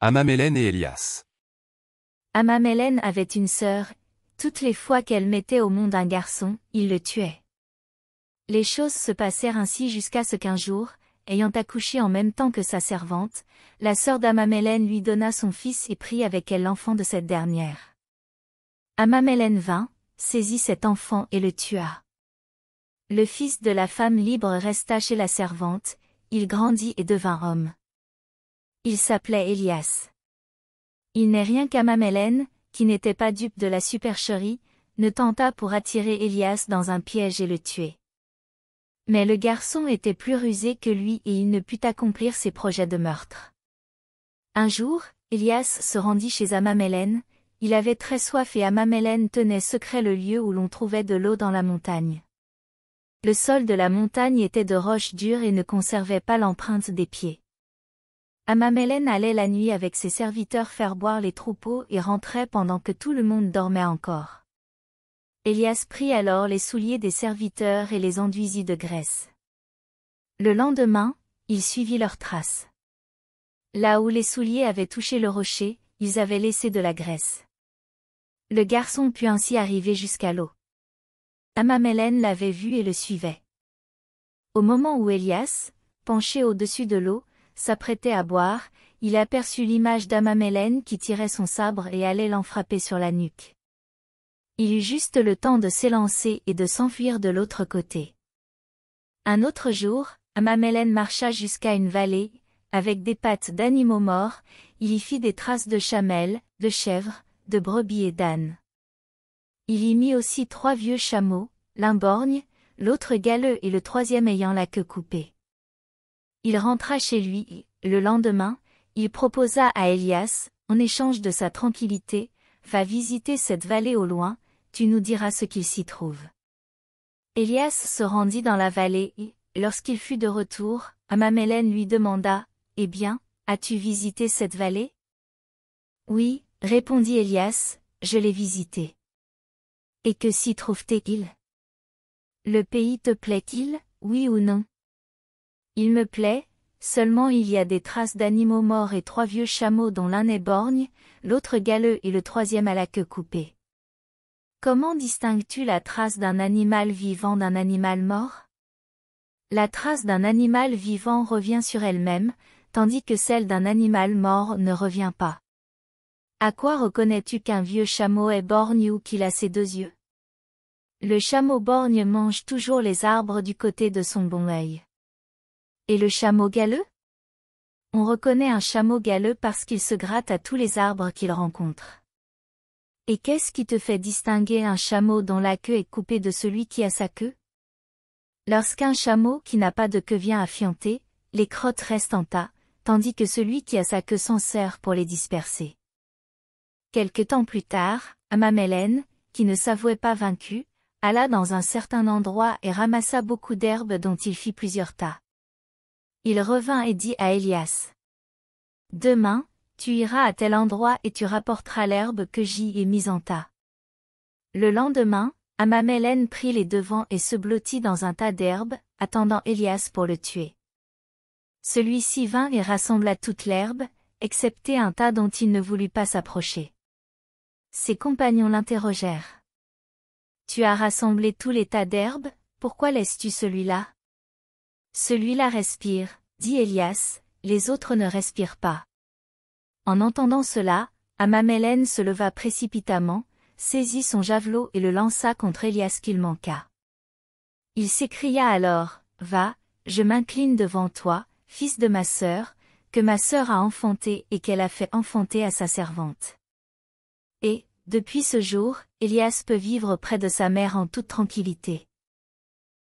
Amamélène et Élias. Amamélène avait une sœur, toutes les fois qu'elle mettait au monde un garçon, il le tuait. Les choses se passèrent ainsi jusqu'à ce qu'un jour, ayant accouché en même temps que sa servante, la sœur d'Amamélène lui donna son fils et prit avec elle l'enfant de cette dernière. Amamélène vint, saisit cet enfant et le tua. Le fils de la femme libre resta chez la servante, il grandit et devint homme. Il s'appelait Élias. Il n'est rien qu'Amamélène, qui n'était pas dupe de la supercherie, ne tenta pour attirer Élias dans un piège et le tuer. Mais le garçon était plus rusé que lui et il ne put accomplir ses projets de meurtre. Un jour, Élias se rendit chez Amamélène, il avait très soif et Amamélène tenait secret le lieu où l'on trouvait de l'eau dans la montagne. Le sol de la montagne était de roches dures et ne conservait pas l'empreinte des pieds. Amamélène allait la nuit avec ses serviteurs faire boire les troupeaux et rentrait pendant que tout le monde dormait encore. Élias prit alors les souliers des serviteurs et les enduisit de graisse. Le lendemain, il suivit leurs traces. Là où les souliers avaient touché le rocher, ils avaient laissé de la graisse. Le garçon put ainsi arriver jusqu'à l'eau. Amamélène l'avait vu et le suivait. Au moment où Élias, penché au-dessus de l'eau, s'apprêtait à boire, il aperçut l'image d'Amamélène qui tirait son sabre et allait l'en frapper sur la nuque. Il eut juste le temps de s'élancer et de s'enfuir de l'autre côté. Un autre jour, Amamélène marcha jusqu'à une vallée, avec des pattes d'animaux morts, il y fit des traces de chamelles, de chèvres, de brebis et d'ânes. Il y mit aussi 3 vieux chameaux, l'un borgne, l'autre galeux et le troisième ayant la queue coupée. Il rentra chez lui et, le lendemain, il proposa à Élias, en échange de sa tranquillité, « Va visiter cette vallée au loin, tu nous diras ce qu'il s'y trouve. » Élias se rendit dans la vallée et, lorsqu'il fut de retour, Amamélène lui demanda, « Eh bien, as-tu visité cette vallée ?» « Oui, » répondit Élias, « je l'ai visitée. »« Et que s'y trouve-t-il » ?« Le pays te plaît-il, oui ou non ?»« Il me plaît, seulement il y a des traces d'animaux morts et 3 vieux chameaux dont l'un est borgne, l'autre galeux et le troisième à la queue coupée. » « Comment distingues-tu la trace d'un animal vivant d'un animal mort ?» ?»« La trace d'un animal vivant revient sur elle-même, tandis que celle d'un animal mort ne revient pas. À quoi reconnais-tu qu'un vieux chameau est borgne ou qu'il a ses 2 yeux ? Le chameau borgne mange toujours les arbres du côté de son bon œil. Et le chameau galeux ? On reconnaît un chameau galeux parce qu'il se gratte à tous les arbres qu'il rencontre. Et qu'est-ce qui te fait distinguer un chameau dont la queue est coupée de celui qui a sa queue ? Lorsqu'un chameau qui n'a pas de queue vient à fienter, les crottes restent en tas, tandis que celui qui a sa queue s'en sert pour les disperser. Quelque temps plus tard, Amamélène, qui ne s'avouait pas vaincu, alla dans un certain endroit et ramassa beaucoup d'herbes dont il fit plusieurs tas. Il revint et dit à Élias, « Demain, tu iras à tel endroit et tu rapporteras l'herbe que j'y ai mise en tas. » Le lendemain, Amamélène prit les devants et se blottit dans un tas d'herbes, attendant Élias pour le tuer. Celui-ci vint et rassembla toute l'herbe, excepté un tas dont il ne voulut pas s'approcher. Ses compagnons l'interrogèrent. « Tu as rassemblé tous les tas d'herbes, pourquoi laisses-tu celui-là » ? « Celui-là respire, » dit Élias, « les autres ne respirent pas. » En entendant cela, Amamélène se leva précipitamment, saisit son javelot et le lança contre Élias qu'il manqua. Il s'écria alors, « Va, je m'incline devant toi, fils de ma sœur, que ma sœur a enfanté et qu'elle a fait enfanter à sa servante. » Et, depuis ce jour, Élias peut vivre près de sa mère en toute tranquillité.